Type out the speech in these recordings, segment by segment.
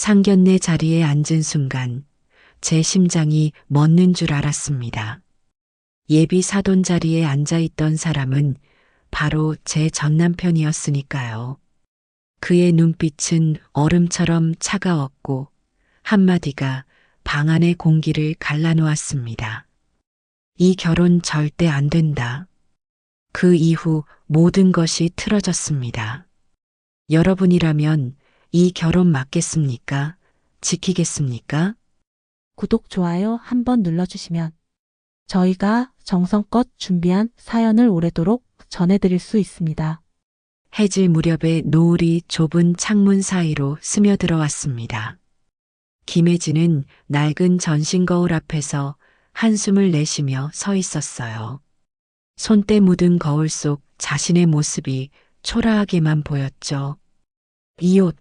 상견례 자리에 앉은 순간 제 심장이 멎는 줄 알았습니다. 예비 사돈 자리에 앉아있던 사람은 바로 제 전남편이었으니까요. 그의 눈빛은 얼음처럼 차가웠고 한마디가 방 안의 공기를 갈라놓았습니다. 이 결혼 절대 안 된다. 그 이후 모든 것이 틀어졌습니다. 여러분이라면 이 결혼 막겠습니까? 지키겠습니까? 구독, 좋아요 한번 눌러주시면 저희가 정성껏 준비한 사연을 오래도록 전해드릴 수 있습니다. 해질 무렵에 노을이 좁은 창문 사이로 스며들어왔습니다. 김혜진은 낡은 전신 거울 앞에서 한숨을 내쉬며 서 있었어요. 손때 묻은 거울 속 자신의 모습이 초라하게만 보였죠. 이 옷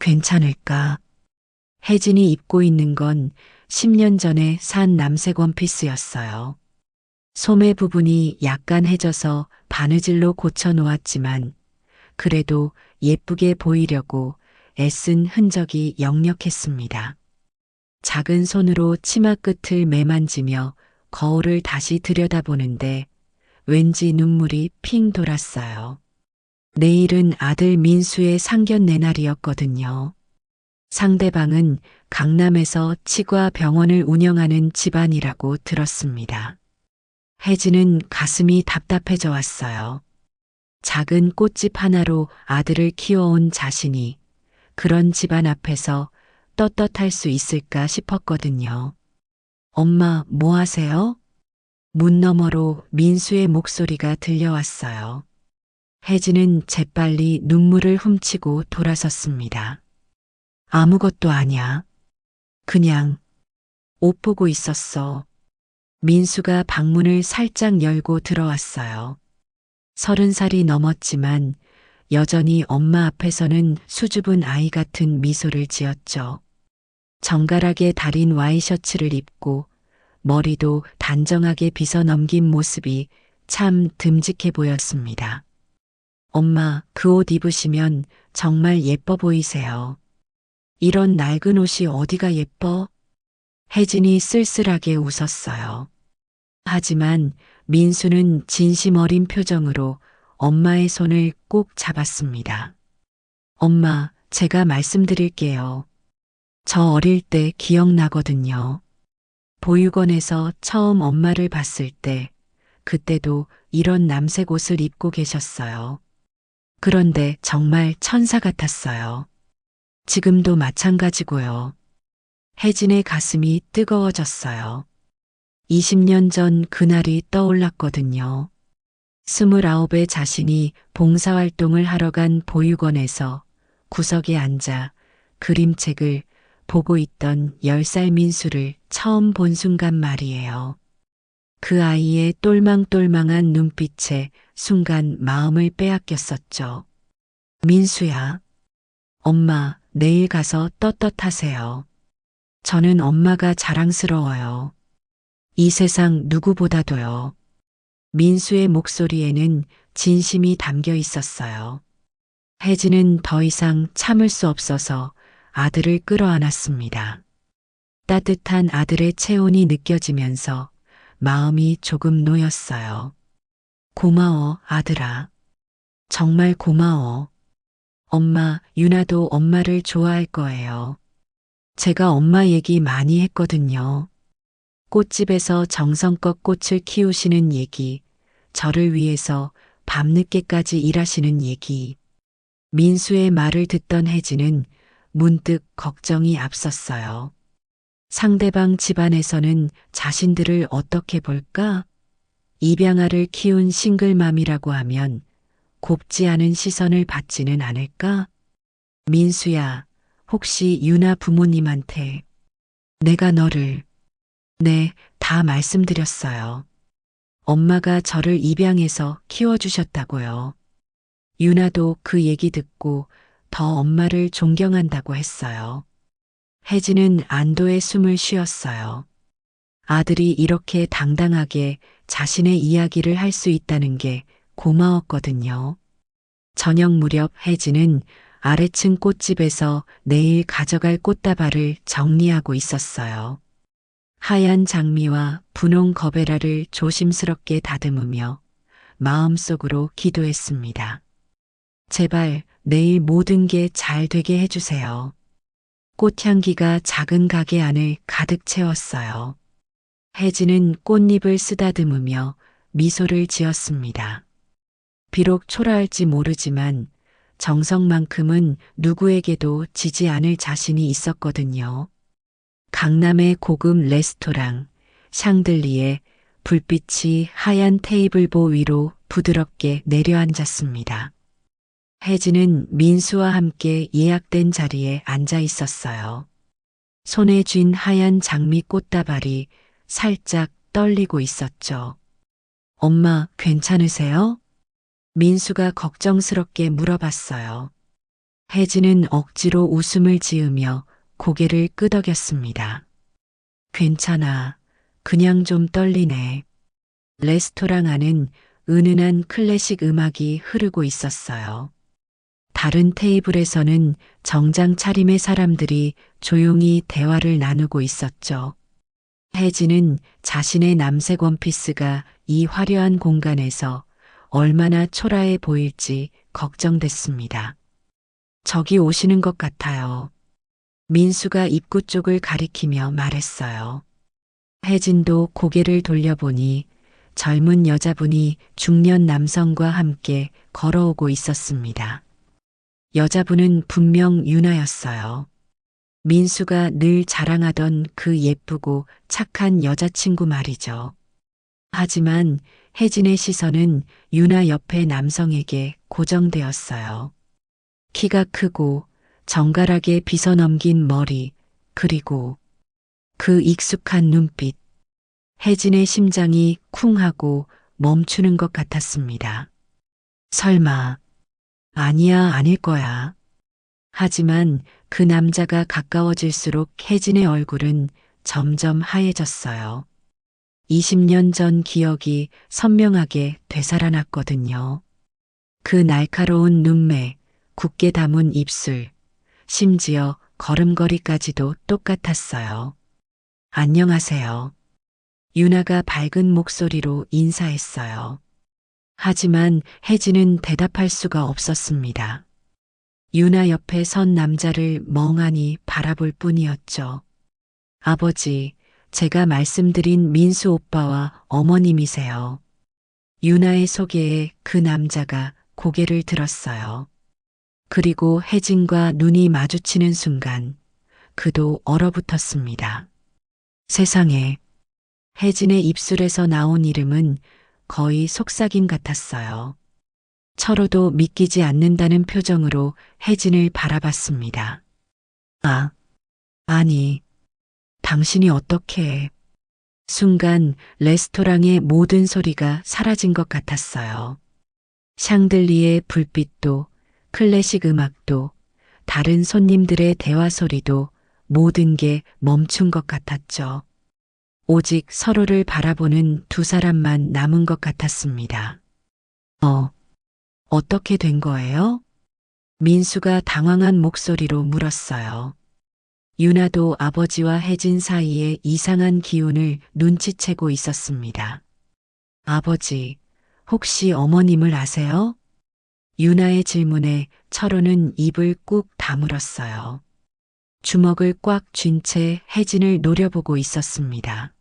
괜찮을까? 혜진이 입고 있는 건 10년 전에 산 남색 원피스였어요. 소매 부분이 약간 해져서 바느질로 고쳐 놓았지만 그래도 예쁘게 보이려고 애쓴 흔적이 역력했습니다. 작은 손으로 치마 끝을 매만지며 거울을 다시 들여다보는데 왠지 눈물이 핑 돌았어요. 내일은 아들 민수의 상견례 날이었거든요. 상대방은 강남에서 치과 병원을 운영하는 집안이라고 들었습니다. 혜진은 가슴이 답답해져 왔어요. 작은 꽃집 하나로 아들을 키워온 자신이 그런 집안 앞에서 떳떳할 수 있을까 싶었거든요. 엄마, 뭐 하세요? 문 너머로 민수의 목소리가 들려왔어요. 혜진은 재빨리 눈물을 훔치고 돌아섰습니다. 아무것도 아니야. 그냥 옷 보고 있었어. 민수가 방문을 살짝 열고 들어왔어요. 30살이 넘었지만 여전히 엄마 앞에서는 수줍은 아이 같은 미소를 지었죠. 정갈하게 다린 와이셔츠를 입고 머리도 단정하게 빗어 넘긴 모습이 참 듬직해 보였습니다. 엄마, 그 옷 입으시면 정말 예뻐 보이세요. 이런 낡은 옷이 어디가 예뻐? 혜진이 쓸쓸하게 웃었어요. 하지만 민수는 진심 어린 표정으로 엄마의 손을 꼭 잡았습니다. 엄마, 제가 말씀드릴게요. 저 어릴 때 기억나거든요. 보육원에서 처음 엄마를 봤을 때, 그때도 이런 남색 옷을 입고 계셨어요. 그런데 정말 천사 같았어요. 지금도 마찬가지고요. 혜진의 가슴이 뜨거워졌어요. 20년 전 그날이 떠올랐거든요. 29의 자신이 봉사활동을 하러 간 보육원에서 구석에 앉아 그림책을 보고 있던 10살 민수를 처음 본 순간 말이에요. 그 아이의 똘망똘망한 눈빛에 순간 마음을 빼앗겼었죠. 민수야, 엄마, 내일 가서 떳떳하세요. 저는 엄마가 자랑스러워요. 이 세상 누구보다도요. 민수의 목소리에는 진심이 담겨 있었어요. 혜진은 더 이상 참을 수 없어서 아들을 끌어안았습니다. 따뜻한 아들의 체온이 느껴지면서 마음이 조금 놓였어요. 고마워, 아들아. 정말 고마워. 엄마, 유나도 엄마를 좋아할 거예요. 제가 엄마 얘기 많이 했거든요. 꽃집에서 정성껏 꽃을 키우시는 얘기, 저를 위해서 밤늦게까지 일하시는 얘기. 민수의 말을 듣던 혜진은 문득 걱정이 앞섰어요. 상대방 집안에서는 자신들을 어떻게 볼까? 입양아를 키운 싱글맘이라고 하면 곱지 않은 시선을 받지는 않을까? 민수야, 혹시 유나 부모님한테 내가 너를 네, 다 말씀드렸어요. 엄마가 저를 입양해서 키워주셨다고요. 유나도 그 얘기 듣고 더 엄마를 존경한다고 했어요. 혜진은 안도의 숨을 쉬었어요. 아들이 이렇게 당당하게 자신의 이야기를 할 수 있다는 게 고마웠거든요. 저녁 무렵 혜진은 아래층 꽃집에서 내일 가져갈 꽃다발을 정리하고 있었어요. 하얀 장미와 분홍 거베라를 조심스럽게 다듬으며 마음속으로 기도했습니다. 제발 내일 모든 게 잘 되게 해주세요. 꽃향기가 작은 가게 안을 가득 채웠어요. 혜진은 꽃잎을 쓰다듬으며 미소를 지었습니다. 비록 초라할지 모르지만 정성만큼은 누구에게도 지지 않을 자신이 있었거든요. 강남의 고급 레스토랑 샹들리에 불빛이 하얀 테이블보 위로 부드럽게 내려앉았습니다. 혜진은 민수와 함께 예약된 자리에 앉아 있었어요. 손에 쥔 하얀 장미 꽃다발이 살짝 떨리고 있었죠. 엄마, 괜찮으세요? 민수가 걱정스럽게 물어봤어요. 혜진은 억지로 웃음을 지으며 고개를 끄덕였습니다. 괜찮아. 그냥 좀 떨리네. 레스토랑 안은 은은한 클래식 음악이 흐르고 있었어요. 다른 테이블에서는 정장 차림의 사람들이 조용히 대화를 나누고 있었죠. 혜진은 자신의 남색 원피스가 이 화려한 공간에서 얼마나 초라해 보일지 걱정됐습니다. 저기 오시는 것 같아요. 민수가 입구 쪽을 가리키며 말했어요. 혜진도 고개를 돌려보니 젊은 여자분이 중년 남성과 함께 걸어오고 있었습니다. 여자분은 분명 유나였어요. 민수가 늘 자랑하던 그 예쁘고 착한 여자친구 말이죠. 하지만 혜진의 시선은 유나 옆의 남성에게 고정되었어요. 키가 크고 정갈하게 빗어넘긴 머리, 그리고 그 익숙한 눈빛. 혜진의 심장이 쿵 하고 멈추는 것 같았습니다. 설마, 아니야, 아닐 거야. 하지만 그 남자가 가까워질수록 혜진의 얼굴은 점점 하얘졌어요. 20년 전 기억이 선명하게 되살아났거든요. 그 날카로운 눈매, 굳게 담은 입술, 심지어 걸음걸이까지도 똑같았어요. 안녕하세요. 유나가 밝은 목소리로 인사했어요. 하지만 혜진은 대답할 수가 없었습니다. 유나 옆에 선 남자를 멍하니 바라볼 뿐이었죠. 아버지, 제가 말씀드린 민수 오빠와 어머님이세요. 유나의 소개에 그 남자가 고개를 들었어요. 그리고 혜진과 눈이 마주치는 순간 그도 얼어붙었습니다. 세상에, 혜진의 입술에서 나온 이름은 거의 속삭임 같았어요. 철호도 믿기지 않는다는 표정으로 혜진을 바라봤습니다. 아, 아니, 당신이 어떻게... 순간 레스토랑의 모든 소리가 사라진 것 같았어요. 샹들리의 불빛도, 클래식 음악도, 다른 손님들의 대화 소리도 모든 게 멈춘 것 같았죠. 오직 서로를 바라보는 두 사람만 남은 것 같았습니다. 어떻게 된 거예요? 민수가 당황한 목소리로 물었어요. 유나도 아버지와 혜진 사이에 이상한 기운을 눈치채고 있었습니다. 아버지, 혹시 어머님을 아세요? 유나의 질문에 철호는 입을 꾹 다물었어요. 주먹을 꽉 쥔 채 혜진을 노려보고 있었습니다.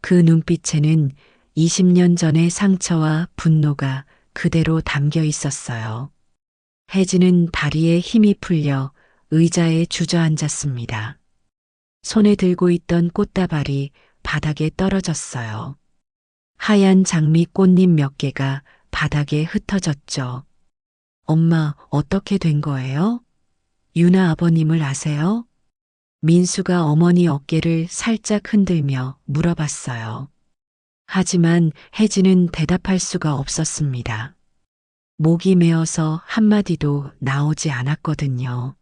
그 눈빛에는 20년 전의 상처와 분노가 그대로 담겨 있었어요. 혜진은 다리에 힘이 풀려 의자에 주저앉았습니다. 손에 들고 있던 꽃다발이 바닥에 떨어졌어요. 하얀 장미 꽃잎 몇 개가 바닥에 흩어졌죠. 엄마, 어떻게 된 거예요? 유나 아버님을 아세요? 민수가 어머니 어깨를 살짝 흔들며 물어봤어요. 하지만 혜진은 대답할 수가 없었습니다. 목이 메어서 한마디도 나오지 않았거든요.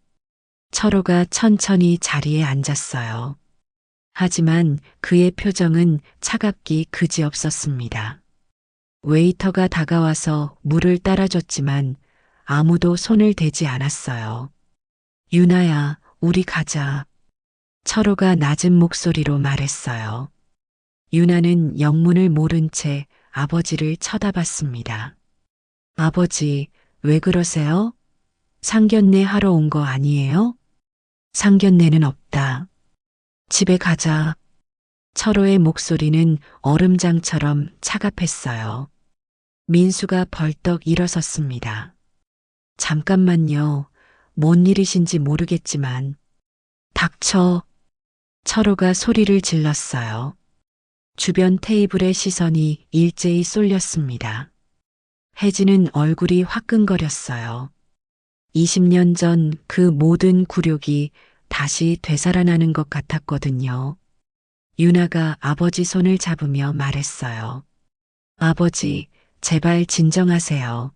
철호가 천천히 자리에 앉았어요. 하지만 그의 표정은 차갑기 그지없었습니다. 웨이터가 다가와서 물을 따라줬지만 아무도 손을 대지 않았어요. 유나야, 우리 가자. 철호가 낮은 목소리로 말했어요. 유나는 영문을 모른 채 아버지를 쳐다봤습니다. 아버지, 왜 그러세요? 상견례 하러 온 거 아니에요? 상견례는 없다. 집에 가자. 철호의 목소리는 얼음장처럼 차갑했어요. 민수가 벌떡 일어섰습니다. 잠깐만요. 뭔 일이신지 모르겠지만. 닥쳐. 철호가 소리를 질렀어요. 주변 테이블의 시선이 일제히 쏠렸습니다. 혜진은 얼굴이 화끈거렸어요. 20년 전 그 모든 굴욕이 다시 되살아나는 것 같았거든요. 유나가 아버지 손을 잡으며 말했어요. 아버지, 제발 진정하세요.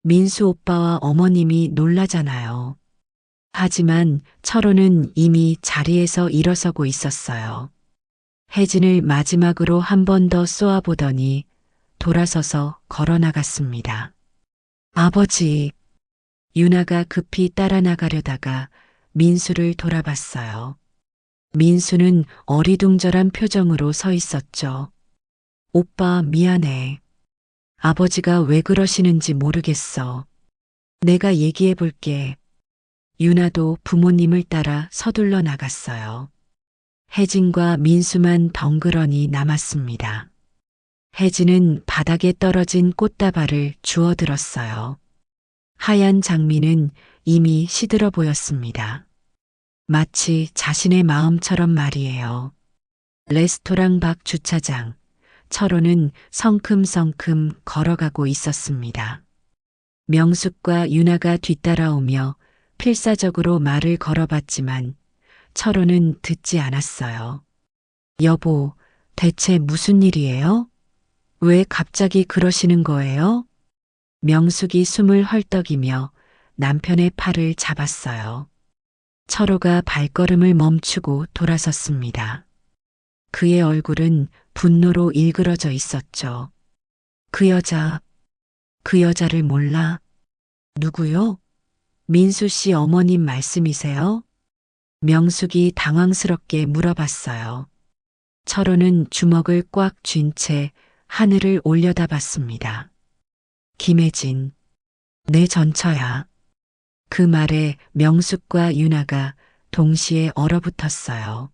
민수 오빠와 어머님이 놀라잖아요. 하지만 철호는 이미 자리에서 일어서고 있었어요. 혜진을 마지막으로 한 번 더 쏘아보더니 돌아서서 걸어 나갔습니다. 아버지, 유나가 급히 따라 나가려다가 민수를 돌아봤어요. 민수는 어리둥절한 표정으로 서 있었죠. 오빠 미안해. 아버지가 왜 그러시는지 모르겠어. 내가 얘기해 볼게. 유나도 부모님을 따라 서둘러 나갔어요. 혜진과 민수만 덩그러니 남았습니다. 혜진은 바닥에 떨어진 꽃다발을 주워들었어요. 하얀 장미는 이미 시들어 보였습니다. 마치 자신의 마음처럼 말이에요. 레스토랑 밖 주차장, 철호는 성큼성큼 걸어가고 있었습니다. 명숙과 유나가 뒤따라오며 필사적으로 말을 걸어봤지만 철호는 듣지 않았어요. 여보, 대체 무슨 일이에요? 왜 갑자기 그러시는 거예요? 명숙이 숨을 헐떡이며 남편의 팔을 잡았어요. 철호가 발걸음을 멈추고 돌아섰습니다. 그의 얼굴은 분노로 일그러져 있었죠. 그 여자를 몰라? 누구요? 민수 씨 어머님 말씀이세요? 명숙이 당황스럽게 물어봤어요. 철호는 주먹을 꽉 쥔 채 하늘을 올려다봤습니다. 김혜진, 내 전처야. 그 말에 명숙과 유나가 동시에 얼어붙었어요.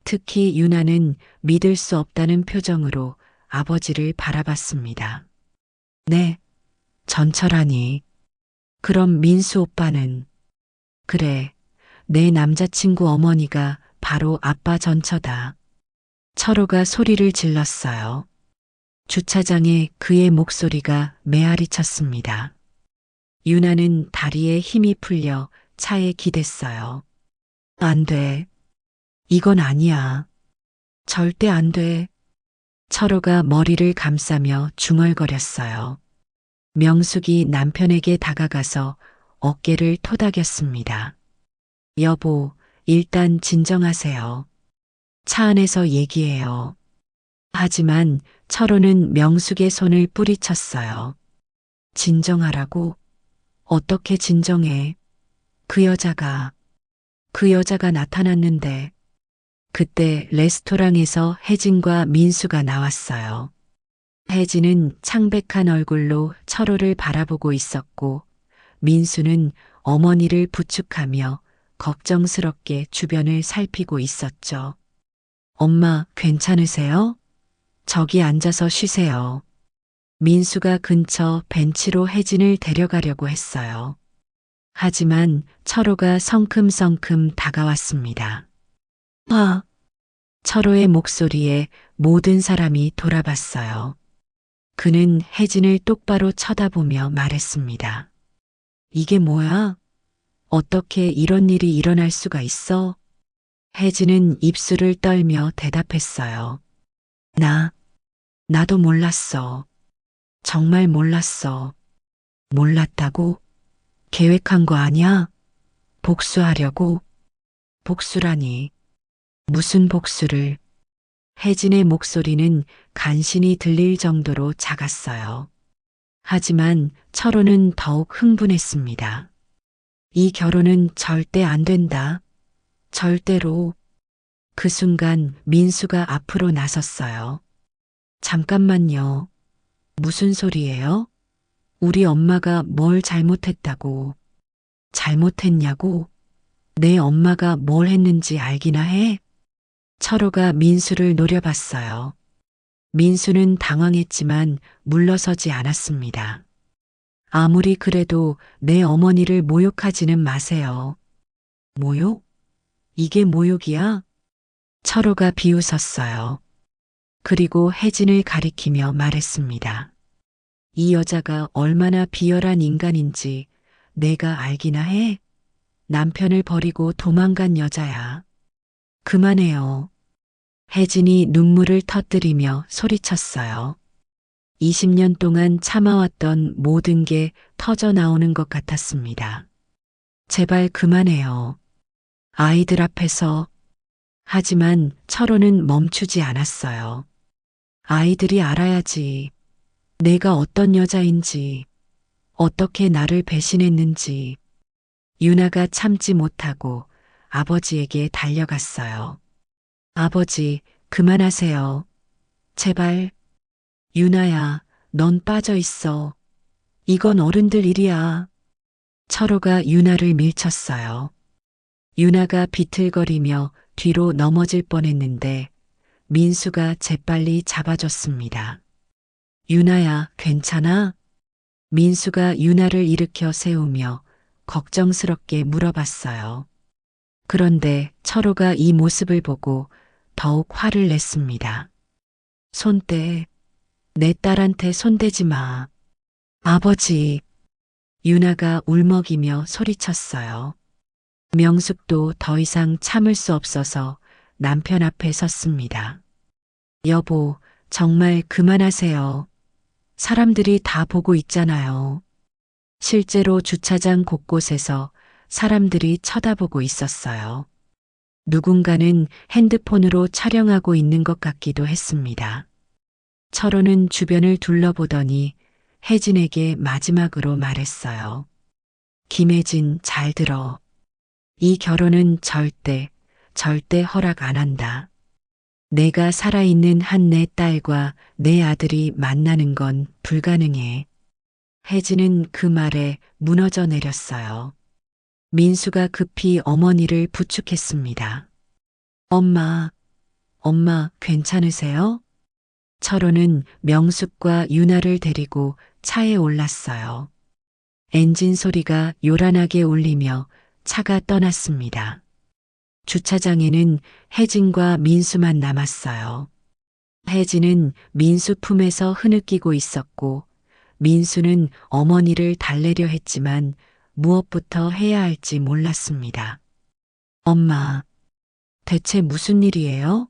특히 유나는 믿을 수 없다는 표정으로 아버지를 바라봤습니다. 네, 전처라니. 그럼 민수 오빠는? 그래, 내 남자친구 어머니가 바로 아빠 전처다. 철호가 소리를 질렀어요. 주차장에 그의 목소리가 메아리 쳤습니다. 유나는 다리에 힘이 풀려 차에 기댔어요. 안 돼. 이건 아니야. 절대 안 돼. 철호가 머리를 감싸며 중얼거렸어요. 명숙이 남편에게 다가가서 어깨를 토닥였습니다. 여보, 일단 진정하세요. 차 안에서 얘기해요. 하지만 철호는 명숙의 손을 뿌리쳤어요. 진정하라고? 어떻게 진정해? 그 여자가 나타났는데. 그때 레스토랑에서 혜진과 민수가 나왔어요. 혜진은 창백한 얼굴로 철호를 바라보고 있었고, 민수는 어머니를 부축하며 걱정스럽게 주변을 살피고 있었죠. 엄마, 괜찮으세요? 저기 앉아서 쉬세요. 민수가 근처 벤치로 혜진을 데려가려고 했어요. 하지만 철호가 성큼성큼 다가왔습니다. 철호의 목소리에 모든 사람이 돌아봤어요. 그는 혜진을 똑바로 쳐다보며 말했습니다. 이게 뭐야? 어떻게 이런 일이 일어날 수가 있어? 혜진은 입술을 떨며 대답했어요. 나도 몰랐어. 정말 몰랐어. 몰랐다고? 계획한 거 아니야? 복수하려고? 복수라니. 무슨 복수를? 혜진의 목소리는 간신히 들릴 정도로 작았어요. 하지만 철호는 더욱 흥분했습니다. 이 결혼은 절대 안 된다. 절대로. 그 순간 민수가 앞으로 나섰어요. 잠깐만요. 무슨 소리예요? 우리 엄마가 뭘 잘못했다고. 잘못했냐고? 내 엄마가 뭘 했는지 알기나 해? 철호가 민수를 노려봤어요. 민수는 당황했지만 물러서지 않았습니다. 아무리 그래도 내 어머니를 모욕하지는 마세요. 모욕? 이게 모욕이야? 철호가 비웃었어요. 그리고 혜진을 가리키며 말했습니다. 이 여자가 얼마나 비열한 인간인지 내가 알기나 해? 남편을 버리고 도망간 여자야. 그만해요. 혜진이 눈물을 터뜨리며 소리쳤어요. 20년 동안 참아왔던 모든 게 터져 나오는 것 같았습니다. 제발 그만해요. 아이들 앞에서. 하지만 철호는 멈추지 않았어요. 아이들이 알아야지. 내가 어떤 여자인지, 어떻게 나를 배신했는지. 유나가 참지 못하고 아버지에게 달려갔어요. 아버지, 그만하세요. 제발. 유나야, 넌 빠져 있어. 이건 어른들 일이야. 철호가 유나를 밀쳤어요. 유나가 비틀거리며 뒤로 넘어질 뻔했는데 민수가 재빨리 잡아줬습니다. 유나야, 괜찮아? 민수가 유나를 일으켜 세우며 걱정스럽게 물어봤어요. 그런데 철호가 이 모습을 보고 더욱 화를 냈습니다. 손 떼. 내 딸한테 손대지 마. 아버지. 유나가 울먹이며 소리쳤어요. 명숙도 더 이상 참을 수 없어서 남편 앞에 섰습니다. 여보, 정말 그만하세요. 사람들이 다 보고 있잖아요. 실제로 주차장 곳곳에서 사람들이 쳐다보고 있었어요. 누군가는 핸드폰으로 촬영하고 있는 것 같기도 했습니다. 철호는 주변을 둘러보더니 혜진에게 마지막으로 말했어요. 김혜진, 잘 들어. 이 결혼은 절대 허락 안 한다. 내가 살아있는 한 내 딸과 내 아들이 만나는 건 불가능해. 혜진은 그 말에 무너져 내렸어요. 민수가 급히 어머니를 부축했습니다. 엄마, 엄마 괜찮으세요? 철호는 명숙과 유나를 데리고 차에 올랐어요. 엔진 소리가 요란하게 울리며 차가 떠났습니다. 주차장에는 혜진과 민수만 남았어요. 혜진은 민수 품에서 흐느끼고 있었고 민수는 어머니를 달래려 했지만 무엇부터 해야 할지 몰랐습니다. 엄마, 대체 무슨 일이에요?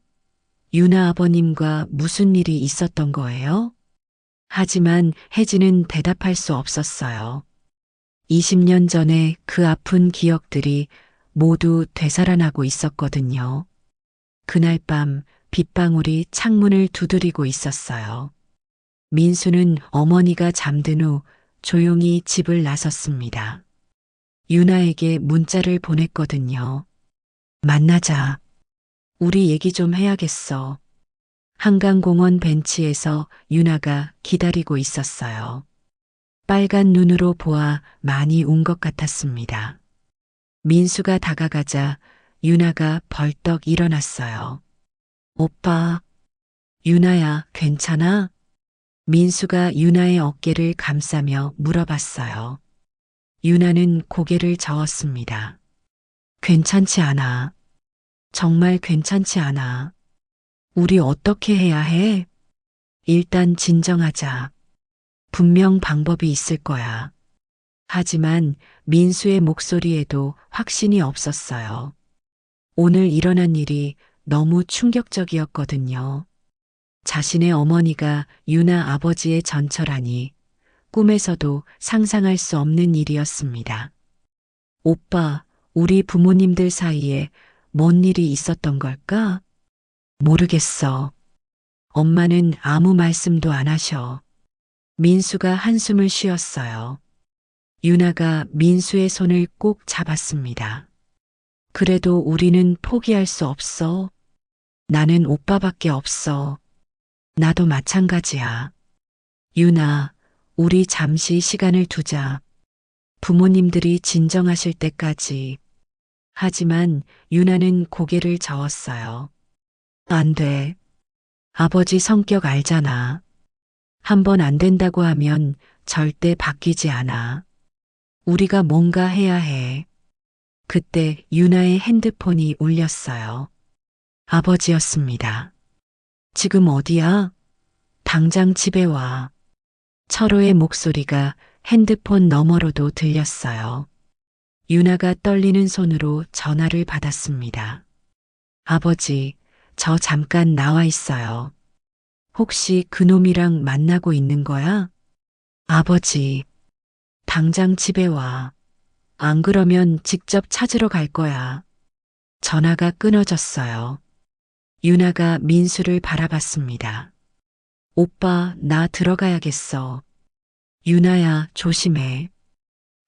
유나 아버님과 무슨 일이 있었던 거예요? 하지만 혜진은 대답할 수 없었어요. 20년 전에 그 아픈 기억들이 모두 되살아나고 있었거든요. 그날 밤 빗방울이 창문을 두드리고 있었어요. 민수는 어머니가 잠든 후 조용히 집을 나섰습니다. 유나에게 문자를 보냈거든요. 만나자. 우리 얘기 좀 해야겠어. 한강공원 벤치에서 유나가 기다리고 있었어요. 빨간 눈으로 보아 많이 운 것 같았습니다. 민수가 다가가자 유나가 벌떡 일어났어요. 오빠, 유나야, 괜찮아? 민수가 유나의 어깨를 감싸며 물어봤어요. 유나는 고개를 저었습니다. 괜찮지 않아. 정말 괜찮지 않아. 우리 어떻게 해야 해? 일단 진정하자. 분명 방법이 있을 거야. 하지만 민수의 목소리에도 확신이 없었어요. 오늘 일어난 일이 너무 충격적이었거든요. 자신의 어머니가 유나 아버지의 전처라니 꿈에서도 상상할 수 없는 일이었습니다. 오빠, 우리 부모님들 사이에 뭔 일이 있었던 걸까? 모르겠어. 엄마는 아무 말씀도 안 하셔. 민수가 한숨을 쉬었어요. 유나가 민수의 손을 꼭 잡았습니다. 그래도 우리는 포기할 수 없어. 나는 오빠밖에 없어. 나도 마찬가지야. 유나, 우리 잠시 시간을 두자. 부모님들이 진정하실 때까지. 하지만 유나는 고개를 저었어요. 안 돼. 아버지 성격 알잖아. 한 번 안 된다고 하면 절대 바뀌지 않아. 우리가 뭔가 해야 해. 그때 유나의 핸드폰이 울렸어요. 아버지였습니다. 지금 어디야? 당장 집에 와. 철호의 목소리가 핸드폰 너머로도 들렸어요. 유나가 떨리는 손으로 전화를 받았습니다. 아버지, 저 잠깐 나와 있어요. 혹시 그놈이랑 만나고 있는 거야? 아버지, 당장 집에 와. 안 그러면 직접 찾으러 갈 거야. 전화가 끊어졌어요. 유나가 민수를 바라봤습니다. 오빠, 나 들어가야겠어. 유나야, 조심해.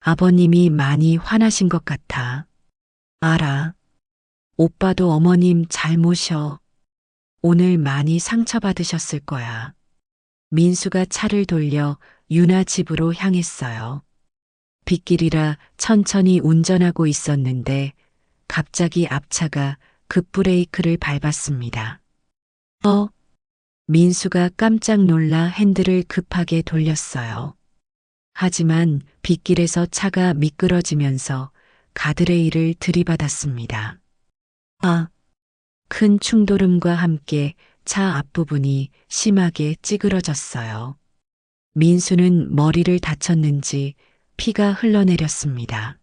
아버님이 많이 화나신 것 같아. 알아. 오빠도 어머님 잘 모셔. 오늘 많이 상처받으셨을 거야. 민수가 차를 돌려 유나 집으로 향했어요. 빗길이라 천천히 운전하고 있었는데 갑자기 앞차가 급브레이크를 밟았습니다. 민수가 깜짝 놀라 핸들을 급하게 돌렸어요. 하지만 빗길에서 차가 미끄러지면서 가드레일을 들이받았습니다. 큰 충돌음과 함께 차 앞부분이 심하게 찌그러졌어요. 민수는 머리를 다쳤는지 피가 흘러내렸습니다.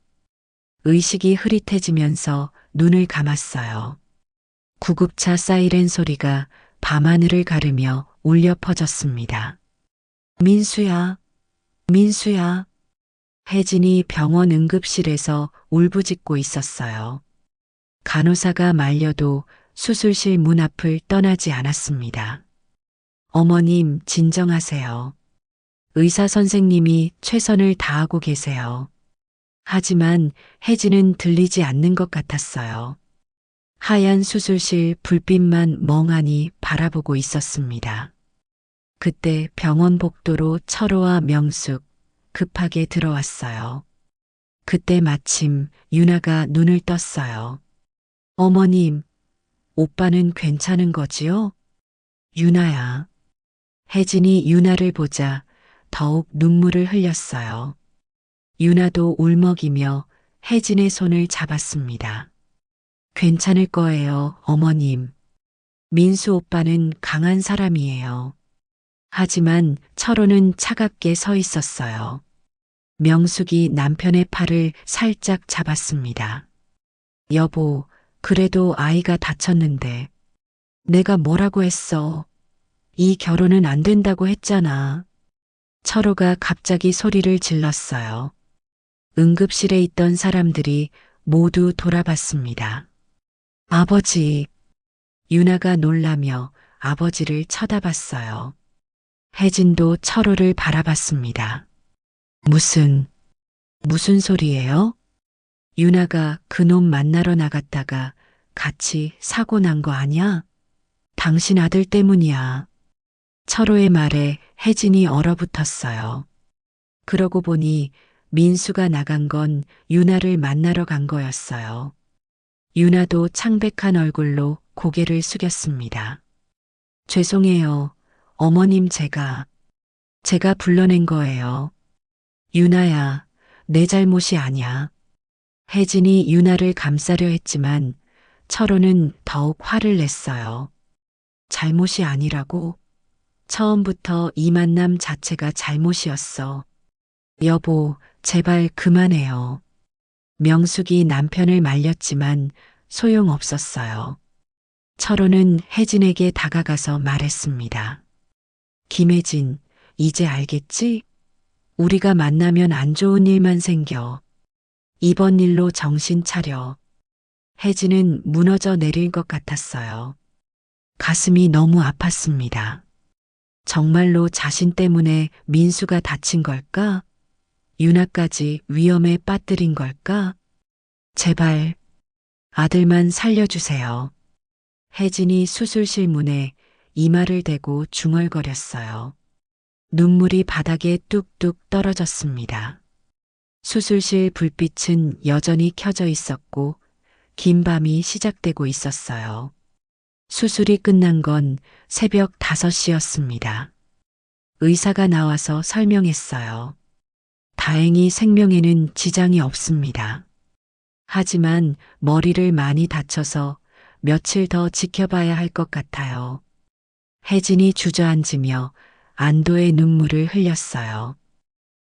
의식이 흐릿해지면서 눈을 감았어요. 구급차 사이렌 소리가 밤하늘을 가르며 울려 퍼졌습니다. 민수야, 민수야. 혜진이 병원 응급실에서 울부짖고 있었어요. 간호사가 말려도 수술실 문 앞을 떠나지 않았습니다. 어머님, 진정하세요. 의사 선생님이 최선을 다하고 계세요. 하지만 혜진은 들리지 않는 것 같았어요. 하얀 수술실 불빛만 멍하니 바라보고 있었습니다. 그때 병원 복도로 철호와 명숙 급하게 들어왔어요. 그때 마침 유나가 눈을 떴어요. 어머님, 오빠는 괜찮은 거지요? 유나야. 혜진이 유나를 보자 더욱 눈물을 흘렸어요. 유나도 울먹이며 혜진의 손을 잡았습니다. 괜찮을 거예요, 어머님. 민수 오빠는 강한 사람이에요. 하지만 철호는 차갑게 서 있었어요. 명숙이 남편의 팔을 살짝 잡았습니다. 여보, 그래도 아이가 다쳤는데. 내가 뭐라고 했어? 이 결혼은 안 된다고 했잖아. 철호가 갑자기 소리를 질렀어요. 응급실에 있던 사람들이 모두 돌아봤습니다. 아버지. 유나가 놀라며 아버지를 쳐다봤어요. 혜진도 철호를 바라봤습니다. 무슨 소리예요? 유나가 그놈 만나러 나갔다가 같이 사고 난 거 아냐? 당신 아들 때문이야. 철호의 말에 혜진이 얼어붙었어요. 그러고 보니 민수가 나간 건 유나를 만나러 간 거였어요. 유나도 창백한 얼굴로 고개를 숙였습니다. 죄송해요. 어머님 제가 불러낸 거예요. 유나야, 내 잘못이 아니야. 혜진이 유나를 감싸려 했지만 철호는 더욱 화를 냈어요. 잘못이 아니라고? 처음부터 이 만남 자체가 잘못이었어. 여보, 제발 그만해요. 명숙이 남편을 말렸지만 소용없었어요. 철호는 혜진에게 다가가서 말했습니다. 김혜진, 이제 알겠지? 우리가 만나면 안 좋은 일만 생겨. 이번 일로 정신 차려. 혜진은 무너져 내릴 것 같았어요. 가슴이 너무 아팠습니다. 정말로 자신 때문에 민수가 다친 걸까? 유나까지 위험에 빠뜨린 걸까? 제발 아들만 살려주세요. 혜진이 수술실 문에 이마를 대고 중얼거렸어요. 눈물이 바닥에 뚝뚝 떨어졌습니다. 수술실 불빛은 여전히 켜져 있었고 긴 밤이 시작되고 있었어요. 수술이 끝난 건 새벽 5시였습니다. 의사가 나와서 설명했어요. 다행히 생명에는 지장이 없습니다. 하지만 머리를 많이 다쳐서 며칠 더 지켜봐야 할 것 같아요. 혜진이 주저앉으며 안도의 눈물을 흘렸어요.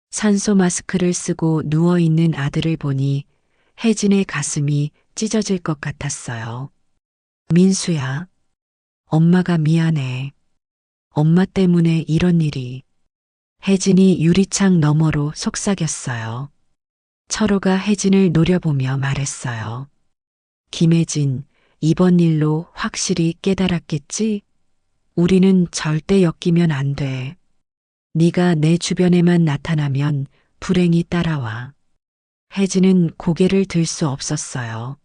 산소 마스크를 쓰고 누워있는 아들을 보니 혜진의 가슴이 찢어질 것 같았어요. 민수야, 엄마가 미안해. 엄마 때문에 이런 일이. 혜진이 유리창 너머로 속삭였어요. 철호가 혜진을 노려보며 말했어요. 김혜진, 이번 일로 확실히 깨달았겠지? 우리는 절대 엮이면 안 돼. 네가 내 주변에만 나타나면 불행이 따라와. 혜진은 고개를 들 수 없었어요.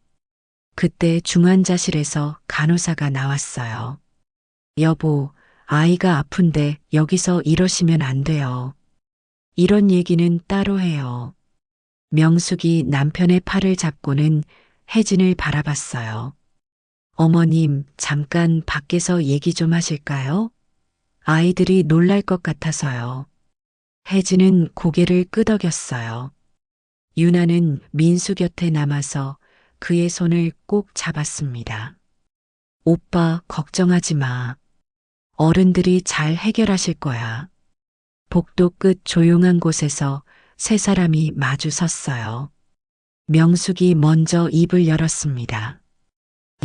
그때 중환자실에서 간호사가 나왔어요. 여보, 아이가 아픈데 여기서 이러시면 안 돼요. 이런 얘기는 따로 해요. 명숙이 남편의 팔을 잡고는 혜진을 바라봤어요. 어머님, 잠깐 밖에서 얘기 좀 하실까요? 아이들이 놀랄 것 같아서요. 혜진은 고개를 끄덕였어요. 유나는 민수 곁에 남아서 그의 손을 꼭 잡았습니다. 오빠, 걱정하지 마. 어른들이 잘 해결하실 거야. 복도 끝 조용한 곳에서 세 사람이 마주 섰어요. 명숙이 먼저 입을 열었습니다.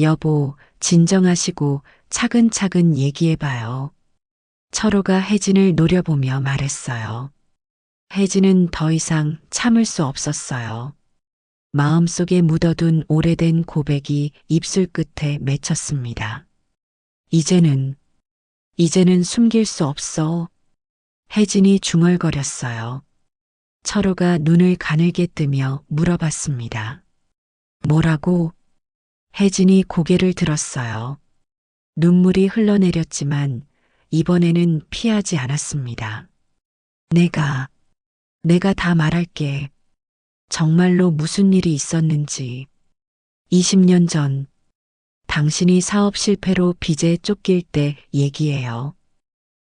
여보, 진정하시고 차근차근 얘기해봐요. 철호가 혜진을 노려보며 말했어요. 혜진은 더 이상 참을 수 없었어요. 마음속에 묻어둔 오래된 고백이 입술 끝에 맺혔습니다. 이제는 숨길 수 없어. 혜진이 중얼거렸어요. 철호가 눈을 가늘게 뜨며 물어봤습니다. 뭐라고? 혜진이 고개를 들었어요. 눈물이 흘러내렸지만 이번에는 피하지 않았습니다. 내가 다 말할게. 정말로 무슨 일이 있었는지. 20년 전, 당신이 사업 실패로 빚에 쫓길 때 얘기해요.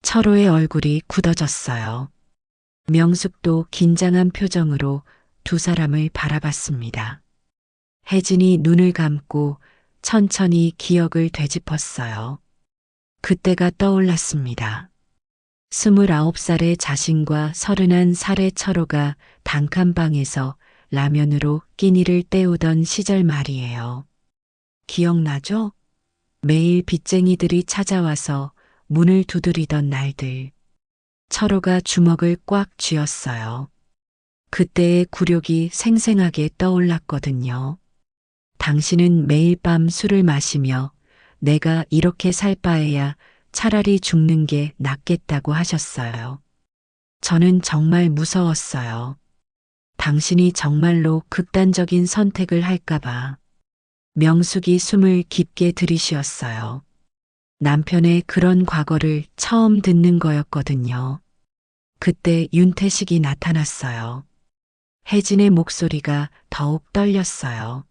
철호의 얼굴이 굳어졌어요. 명숙도 긴장한 표정으로 두 사람을 바라봤습니다. 혜진이 눈을 감고 천천히 기억을 되짚었어요. 그때가 떠올랐습니다. 29살의 자신과 31살의 철호가 단칸방에서 라면으로 끼니를 때우던 시절 말이에요. 기억나죠? 매일 빚쟁이들이 찾아와서 문을 두드리던 날들. 철호가 주먹을 꽉 쥐었어요. 그때의 굴욕이 생생하게 떠올랐거든요. 당신은 매일 밤 술을 마시며 내가 이렇게 살 바에야 차라리 죽는 게 낫겠다고 하셨어요. 저는 정말 무서웠어요. 당신이 정말로 극단적인 선택을 할까봐. 명숙이 숨을 깊게 들이쉬었어요. 남편의 그런 과거를 처음 듣는 거였거든요. 그때 윤태식이 나타났어요. 혜진의 목소리가 더욱 떨렸어요.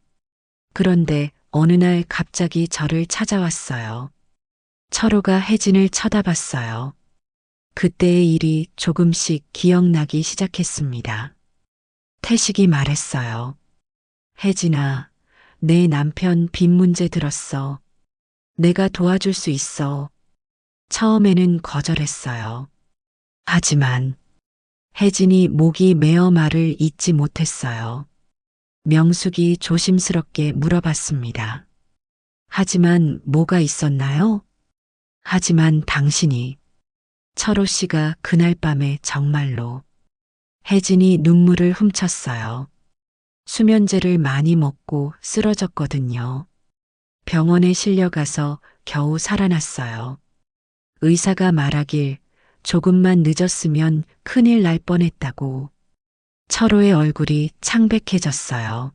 그런데 어느 날 갑자기 저를 찾아왔어요. 철호가 혜진을 쳐다봤어요. 그때의 일이 조금씩 기억나기 시작했습니다. 태식이 말했어요. 혜진아, 내 남편 빚 문제 들었어. 내가 도와줄 수 있어. 처음에는 거절했어요. 하지만 혜진이 목이 메어 말을 잇지 못했어요. 명숙이 조심스럽게 물어봤습니다. 하지만 뭐가 있었나요? 하지만 당신이. 철호 씨가 그날 밤에 정말로. 혜진이 눈물을 훔쳤어요. 수면제를 많이 먹고 쓰러졌거든요. 병원에 실려가서 겨우 살아났어요. 의사가 말하길 조금만 늦었으면 큰일 날 뻔했다고. 철호의 얼굴이 창백해졌어요.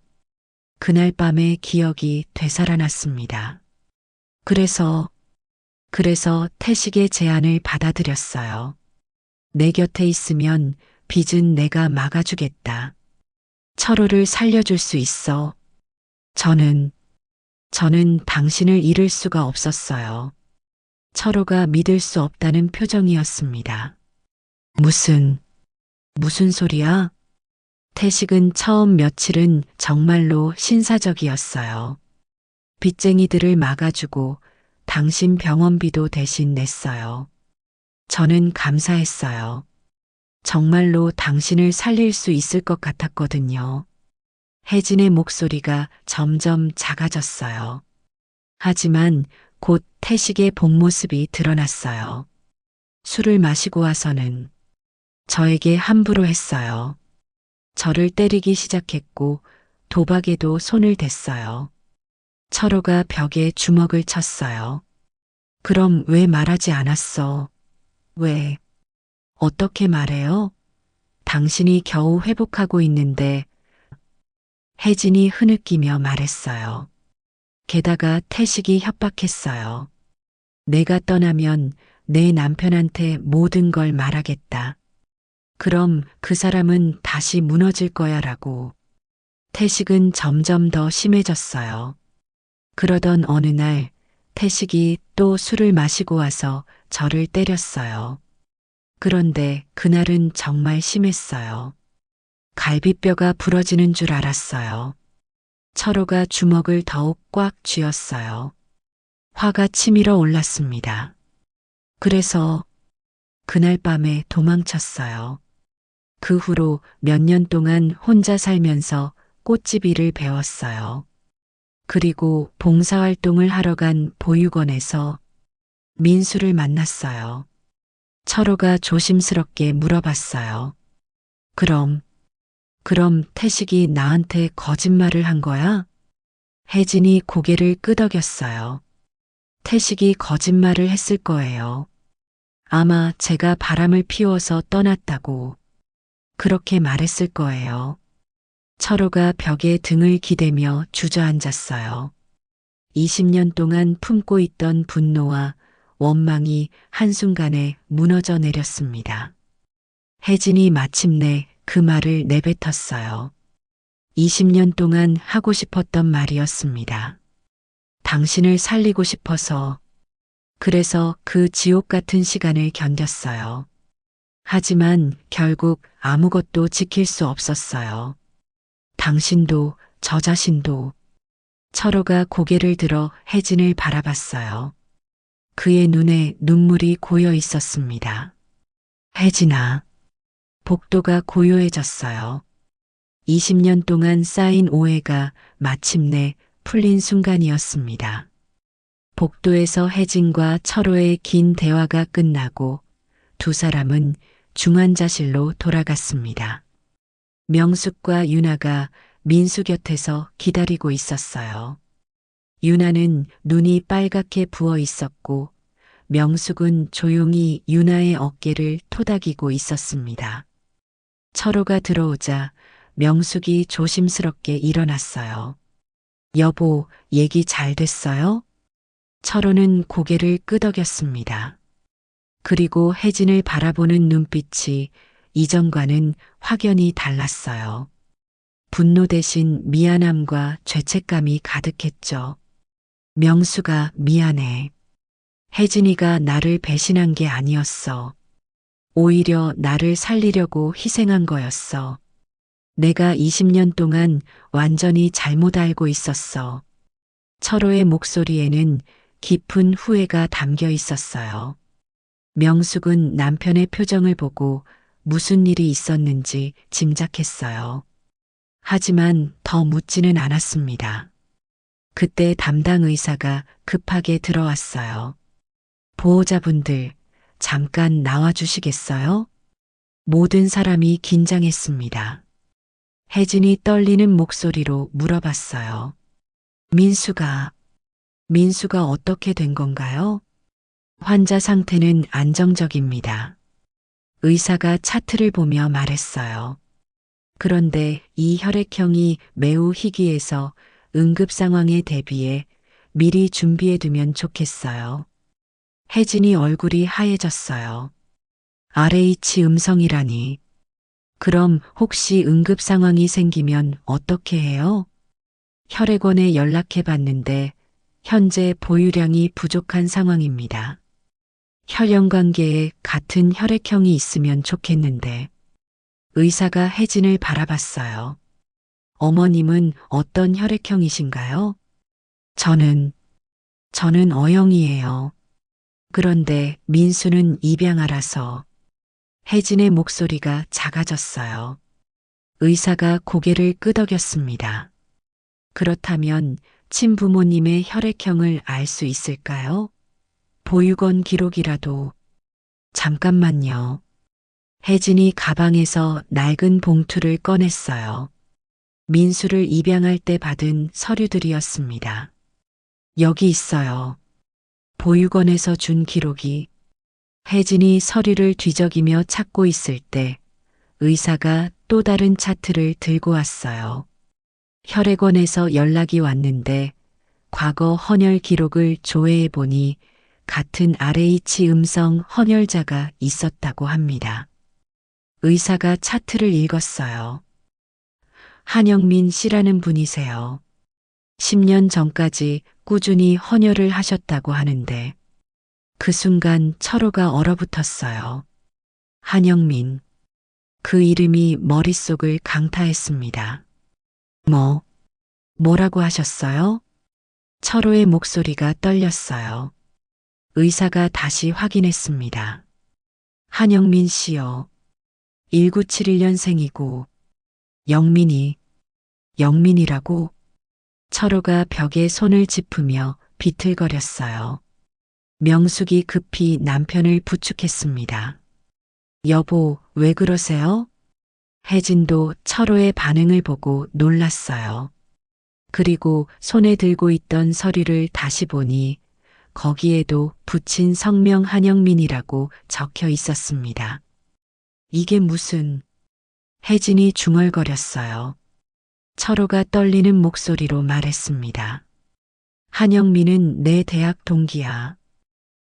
그날 밤의 기억이 되살아났습니다. 그래서 태식의 제안을 받아들였어요. 내 곁에 있으면 빚은 내가 막아주겠다. 철호를 살려줄 수 있어. 저는 당신을 잃을 수가 없었어요. 철호가 믿을 수 없다는 표정이었습니다. 무슨 소리야? 태식은 처음 며칠은 정말로 신사적이었어요. 빚쟁이들을 막아주고 당신 병원비도 대신 냈어요. 저는 감사했어요. 정말로 당신을 살릴 수 있을 것 같았거든요. 혜진의 목소리가 점점 작아졌어요. 하지만 곧 태식의 본 모습이 드러났어요. 술을 마시고 와서는 저에게 함부로 했어요. 저를 때리기 시작했고 도박에도 손을 댔어요. 철호가 벽에 주먹을 쳤어요. 그럼 왜 말하지 않았어? 왜? 어떻게 말해요? 당신이 겨우 회복하고 있는데. 혜진이 흐느끼며 말했어요. 게다가 태식이 협박했어요. 내가 떠나면 내 남편한테 모든 걸 말하겠다. 그럼 그 사람은 다시 무너질 거야 라고. 태식은 점점 더 심해졌어요. 그러던 어느 날 태식이 또 술을 마시고 와서 저를 때렸어요. 그런데 그날은 정말 심했어요. 갈비뼈가 부러지는 줄 알았어요. 철호가 주먹을 더욱 꽉 쥐었어요. 화가 치밀어 올랐습니다. 그래서 그날 밤에 도망쳤어요. 그 후로 몇 년 동안 혼자 살면서 꽃집 일을 배웠어요. 그리고 봉사활동을 하러 간 보육원에서 민수를 만났어요. 철호가 조심스럽게 물어봤어요. 그럼 태식이 나한테 거짓말을 한 거야? 혜진이 고개를 끄덕였어요. 태식이 거짓말을 했을 거예요. 아마 제가 바람을 피워서 떠났다고 그렇게 말했을 거예요. 철호가 벽에 등을 기대며 주저앉았어요. 20년 동안 품고 있던 분노와 원망이 한순간에 무너져 내렸습니다. 혜진이 마침내 그 말을 내뱉었어요. 20년 동안 하고 싶었던 말이었습니다. 당신을 살리고 싶어서. 그래서 그 지옥 같은 시간을 견뎠어요. 하지만 결국 아무것도 지킬 수 없었어요. 당신도 저 자신도. 철호가 고개를 들어 혜진을 바라봤어요. 그의 눈에 눈물이 고여 있었습니다. 혜진아. 복도가 고요해졌어요. 20년 동안 쌓인 오해가 마침내 풀린 순간이었습니다. 복도에서 혜진과 철호의 긴 대화가 끝나고 두 사람은 중환자실로 돌아갔습니다. 명숙과 유나가 민수 곁에서 기다리고 있었어요. 유나는 눈이 빨갛게 부어 있었고 명숙은 조용히 유나의 어깨를 토닥이고 있었습니다. 철호가 들어오자 명숙이 조심스럽게 일어났어요. 여보, 얘기 잘 됐어요? 철호는 고개를 끄덕였습니다. 그리고 혜진을 바라보는 눈빛이 이전과는 확연히 달랐어요. 분노 대신 미안함과 죄책감이 가득했죠. 명수가 미안해. 혜진이가 나를 배신한 게 아니었어. 오히려 나를 살리려고 희생한 거였어. 내가 20년 동안 완전히 잘못 알고 있었어. 철호의 목소리에는 깊은 후회가 담겨 있었어요. 명숙은 남편의 표정을 보고 무슨 일이 있었는지 짐작했어요. 하지만 더 묻지는 않았습니다. 그때 담당 의사가 급하게 들어왔어요. 보호자분들, 잠깐 나와주시겠어요? 모든 사람이 긴장했습니다. 혜진이 떨리는 목소리로 물어봤어요. 민수가 어떻게 된 건가요? 환자 상태는 안정적입니다. 의사가 차트를 보며 말했어요. 그런데 이 혈액형이 매우 희귀해서 응급 상황에 대비해 미리 준비해 두면 좋겠어요. 혜진이 얼굴이 하얘졌어요. RH 음성이라니. 그럼 혹시 응급 상황이 생기면 어떻게 해요? 혈액원에 연락해 봤는데 현재 보유량이 부족한 상황입니다. 혈연 관계에 같은 혈액형이 있으면 좋겠는데 의사가 혜진을 바라봤어요. 어머님은 어떤 혈액형이신가요? 저는 O형이에요. 그런데 민수는 입양아라서 혜진의 목소리가 작아졌어요. 의사가 고개를 끄덕였습니다. 그렇다면 친부모님의 혈액형을 알 수 있을까요? 보육원 기록이라도. 잠깐만요. 혜진이 가방에서 낡은 봉투를 꺼냈어요. 민수를 입양할 때 받은 서류들이었습니다. 여기 있어요. 보육원에서 준 기록이. 혜진이 서류를 뒤적이며 찾고 있을 때 의사가 또 다른 차트를 들고 왔어요. 혈액원에서 연락이 왔는데 과거 헌혈 기록을 조회해 보니 같은 RH 음성 헌혈자가 있었다고 합니다. 의사가 차트를 읽었어요. 한영민 씨라는 분이세요. 10년 전까지 꾸준히 헌혈을 하셨다고 하는데 그 순간 철호가 얼어붙었어요. 한영민. 그 이름이 머릿속을 강타했습니다. 뭐라고 하셨어요? 철호의 목소리가 떨렸어요. 의사가 다시 확인했습니다. 한영민 씨요. 1971년생이고 영민이라고. 철호가 벽에 손을 짚으며 비틀거렸어요. 명숙이 급히 남편을 부축했습니다. 여보, 왜 그러세요? 혜진도 철호의 반응을 보고 놀랐어요. 그리고 손에 들고 있던 서류를 다시 보니 거기에도 붙인 성명 한영민이라고 적혀 있었습니다. 이게 무슨... 혜진이 중얼거렸어요. 철호가 떨리는 목소리로 말했습니다. 한영민은 내 대학 동기야.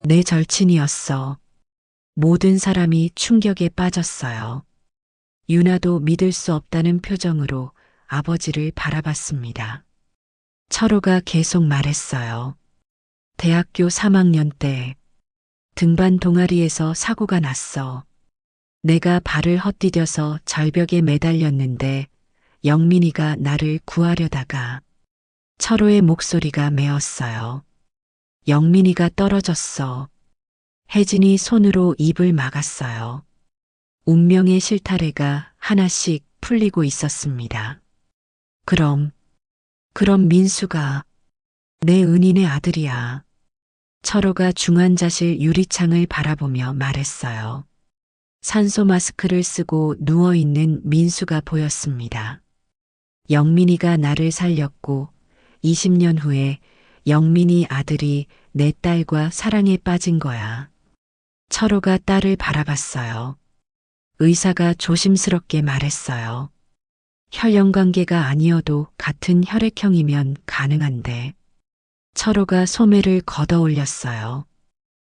내 절친이었어. 모든 사람이 충격에 빠졌어요. 유나도 믿을 수 없다는 표정으로 아버지를 바라봤습니다. 철호가 계속 말했어요. 대학교 3학년 때 등반 동아리에서 사고가 났어. 내가 발을 헛디뎌서 절벽에 매달렸는데 영민이가 나를 구하려다가. 철호의 목소리가 메었어요. 영민이가 떨어졌어. 혜진이 손으로 입을 막았어요. 운명의 실타래가 하나씩 풀리고 있었습니다. 그럼 민수가 내 은인의 아들이야. 철호가 중환자실 유리창을 바라보며 말했어요. 산소 마스크를 쓰고 누워있는 민수가 보였습니다. 영민이가 나를 살렸고 20년 후에 영민이 아들이 내 딸과 사랑에 빠진 거야. 철호가 딸을 바라봤어요. 의사가 조심스럽게 말했어요. 혈연 관계가 아니어도 같은 혈액형이면 가능한데. 철호가 소매를 걷어 올렸어요.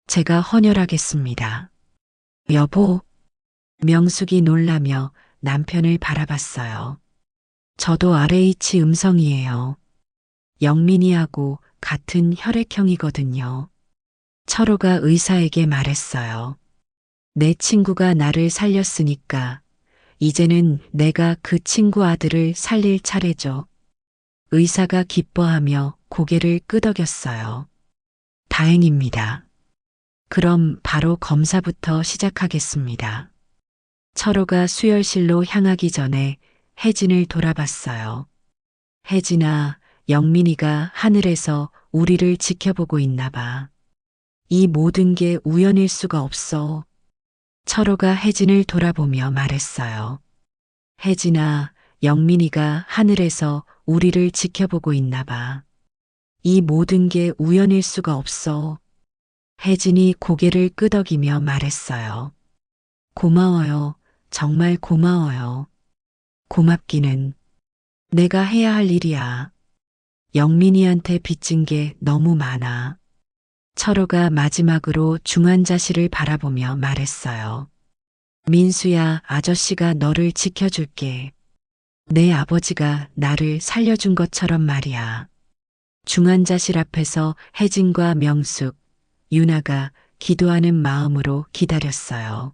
제가 헌혈하겠습니다. 여보. 명숙이 놀라며 남편을 바라봤어요. 저도 RH 음성이에요. 영민이하고 같은 혈액형이거든요. 철호가 의사에게 말했어요. 내 친구가 나를 살렸으니까 이제는 내가 그 친구 아들을 살릴 차례죠. 의사가 기뻐하며 고개를 끄덕였어요. 다행입니다. 그럼 바로 검사부터 시작하겠습니다. 철호가 수혈실로 향하기 전에 혜진을 돌아봤어요. 혜진아, 영민이가 하늘에서 우리를 지켜보고 있나 봐. 이 모든 게 우연일 수가 없어. 철호가 혜진을 돌아보며 말했어요. 혜진아, 영민이가 하늘에서 우리를 지켜보고 있나 봐. 이 모든 게 우연일 수가 없어. 혜진이 고개를 끄덕이며 말했어요. 고마워요. 정말 고마워요. 고맙기는 내가 해야 할 일이야. 영민이한테 빚진 게 너무 많아. 철호가 마지막으로 중환자실을 바라보며 말했어요. 민수야, 아저씨가 너를 지켜줄게. 내 아버지가 나를 살려준 것처럼 말이야. 중환자실 앞에서 혜진과 명숙, 유나가 기도하는 마음으로 기다렸어요.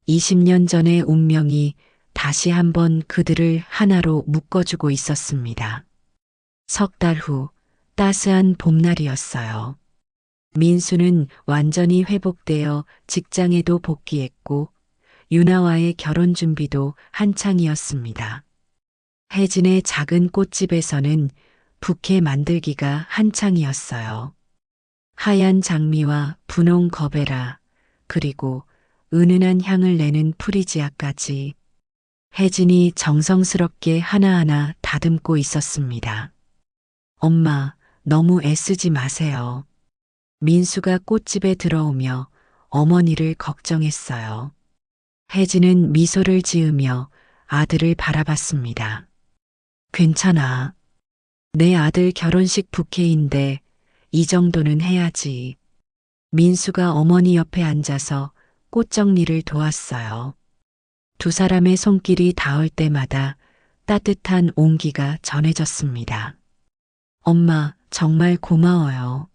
20년 전의 운명이 다시 한번 그들을 하나로 묶어주고 있었습니다. 석 달 후 따스한 봄날이었어요. 민수는 완전히 회복되어 직장에도 복귀했고 유나와의 결혼 준비도 한창이었습니다. 혜진의 작은 꽃집에서는 부케 만들기가 한창이었어요. 하얀 장미와 분홍 거베라, 그리고 은은한 향을 내는 프리지아까지 혜진이 정성스럽게 하나하나 다듬고 있었습니다. 엄마, 너무 애쓰지 마세요. 민수가 꽃집에 들어오며 어머니를 걱정했어요. 혜진은 미소를 지으며 아들을 바라봤습니다. 괜찮아. 내 아들 결혼식 부케인데 이 정도는 해야지. 민수가 어머니 옆에 앉아서 꽃 정리를 도왔어요. 두 사람의 손길이 닿을 때마다 따뜻한 온기가 전해졌습니다. 엄마, 정말 고마워요.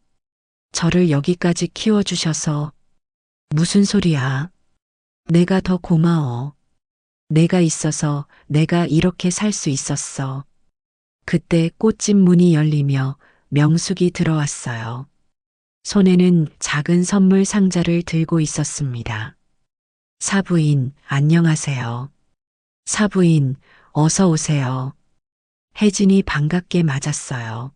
저를 여기까지 키워주셔서. 무슨 소리야? 내가 더 고마워. 내가 있어서 내가 이렇게 살 수 있었어. 그때 꽃집 문이 열리며 명숙이 들어왔어요. 손에는 작은 선물 상자를 들고 있었습니다. 사부인, 안녕하세요. 사부인, 어서 오세요. 혜진이 반갑게 맞았어요.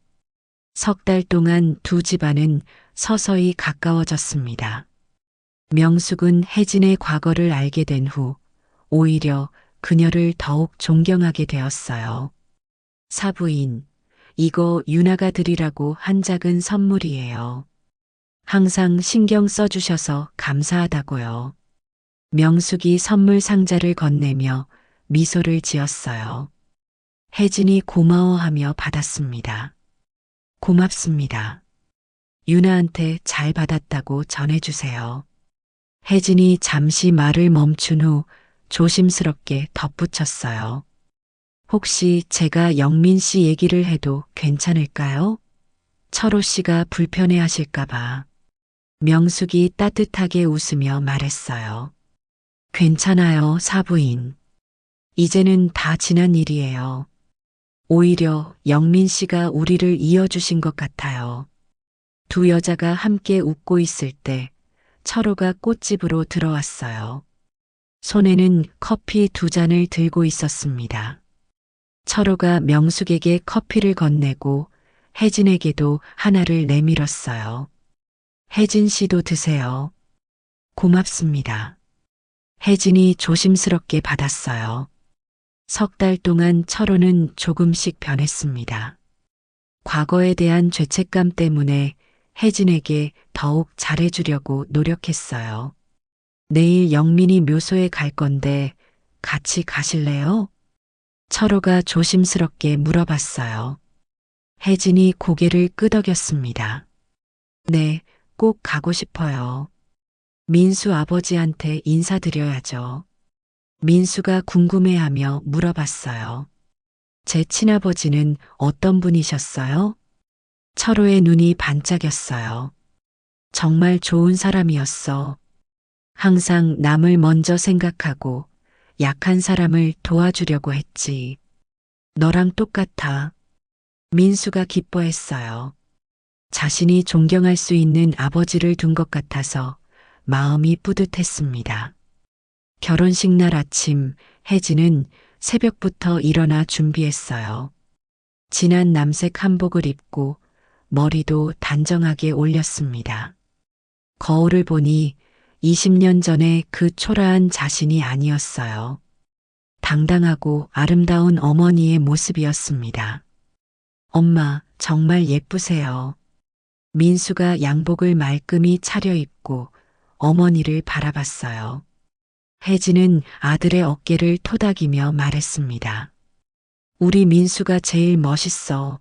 석 달 동안 두 집안은 서서히 가까워졌습니다. 명숙은 혜진의 과거를 알게 된 후 오히려 그녀를 더욱 존경하게 되었어요. 사부인, 이거 유나가 드리라고 한 작은 선물이에요. 항상 신경 써주셔서 감사하다고요. 명숙이 선물 상자를 건네며 미소를 지었어요. 혜진이 고마워하며 받았습니다. 고맙습니다. 유나한테 잘 받았다고 전해주세요. 혜진이 잠시 말을 멈춘 후 조심스럽게 덧붙였어요. 혹시 제가 영민 씨 얘기를 해도 괜찮을까요? 철호 씨가 불편해하실까봐. 명숙이 따뜻하게 웃으며 말했어요. 괜찮아요, 사부인. 이제는 다 지난 일이에요. 오히려 영민 씨가 우리를 이어주신 것 같아요. 두 여자가 함께 웃고 있을 때 철호가 꽃집으로 들어왔어요. 손에는 커피 두 잔을 들고 있었습니다. 철호가 명숙에게 커피를 건네고 혜진에게도 하나를 내밀었어요. 혜진 씨도 드세요. 고맙습니다. 혜진이 조심스럽게 받았어요. 석 달 동안 철호는 조금씩 변했습니다. 과거에 대한 죄책감 때문에 혜진에게 더욱 잘해주려고 노력했어요. 내일 영민이 묘소에 갈 건데 같이 가실래요? 철호가 조심스럽게 물어봤어요. 혜진이 고개를 끄덕였습니다. 네, 꼭 가고 싶어요. 민수 아버지한테 인사드려야죠. 민수가 궁금해하며 물어봤어요. 제 친아버지는 어떤 분이셨어요? 철호의 눈이 반짝였어요. 정말 좋은 사람이었어. 항상 남을 먼저 생각하고 약한 사람을 도와주려고 했지. 너랑 똑같아. 민수가 기뻐했어요. 자신이 존경할 수 있는 아버지를 둔 것 같아서 마음이 뿌듯했습니다. 결혼식 날 아침 혜진은 새벽부터 일어나 준비했어요. 진한 남색 한복을 입고 머리도 단정하게 올렸습니다. 거울을 보니 20년 전에 그 초라한 자신이 아니었어요. 당당하고 아름다운 어머니의 모습이었습니다. 엄마, 정말 예쁘세요. 민수가 양복을 말끔히 차려입고 어머니를 바라봤어요. 혜진은 아들의 어깨를 토닥이며 말했습니다. 우리 민수가 제일 멋있어.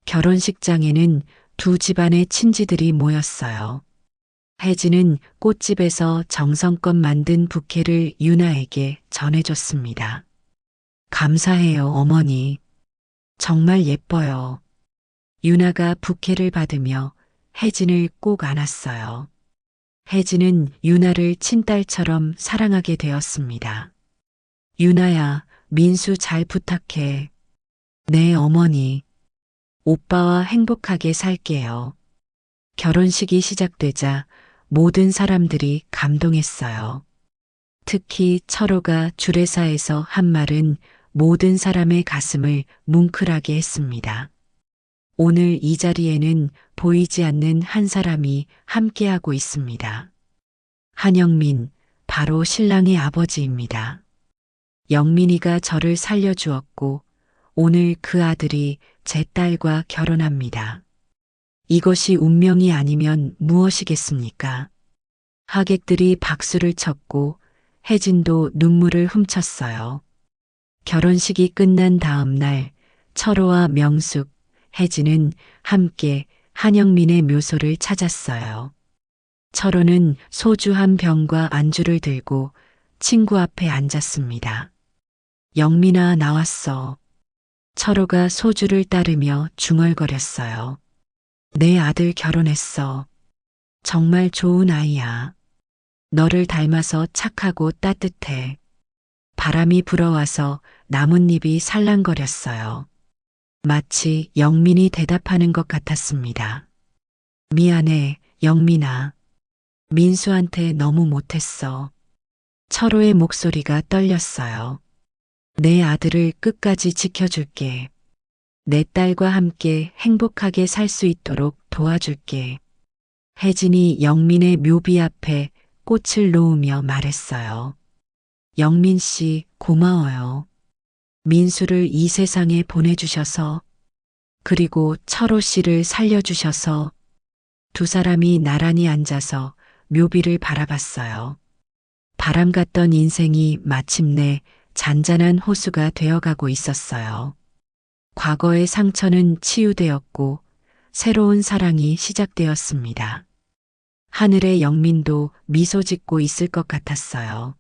결혼식장에는 두 집안의 친지들이 모였어요. 혜진은 꽃집에서 정성껏 만든 부케를 유나에게 전해줬습니다. 감사해요, 어머니. 정말 예뻐요. 유나가 부케를 받으며 혜진을 꼭 안았어요. 혜진은 유나를 친딸처럼 사랑하게 되었습니다. 유나야, 민수 잘 부탁해. 네, 어머니. 오빠와 행복하게 살게요. 결혼식이 시작되자 모든 사람들이 감동했어요. 특히 철호가 주례사에서 한 말은 모든 사람의 가슴을 뭉클하게 했습니다. 오늘 이 자리에는 보이지 않는 한 사람이 함께하고 있습니다. 한영민, 바로 신랑의 아버지입니다. 영민이가 저를 살려주었고 오늘 그 아들이 제 딸과 결혼합니다. 이것이 운명이 아니면 무엇이겠습니까? 하객들이 박수를 쳤고 혜진도 눈물을 훔쳤어요. 결혼식이 끝난 다음 날 철호와 명숙, 혜진은 함께 한영민의 묘소를 찾았어요. 철호는 소주 한 병과 안주를 들고 친구 앞에 앉았습니다. 영민아, 나왔어. 철호가 소주를 따르며 중얼거렸어요. 내 아들 결혼했어. 정말 좋은 아이야. 너를 닮아서 착하고 따뜻해. 바람이 불어와서 나뭇잎이 살랑거렸어요. 마치 영민이 대답하는 것 같았습니다. 미안해, 영민아. 민수한테 너무 못했어. 철호의 목소리가 떨렸어요. 내 아들을 끝까지 지켜줄게. 내 딸과 함께 행복하게 살 수 있도록 도와줄게. 혜진이 영민의 묘비 앞에 꽃을 놓으며 말했어요. 영민 씨, 고마워요. 민수를 이 세상에 보내주셔서, 그리고 철호 씨를 살려주셔서. 두 사람이 나란히 앉아서 묘비를 바라봤어요. 바람 같던 인생이 마침내 잔잔한 호수가 되어가고 있었어요. 과거의 상처는 치유되었고 새로운 사랑이 시작되었습니다. 하늘의 영민도 미소 짓고 있을 것 같았어요.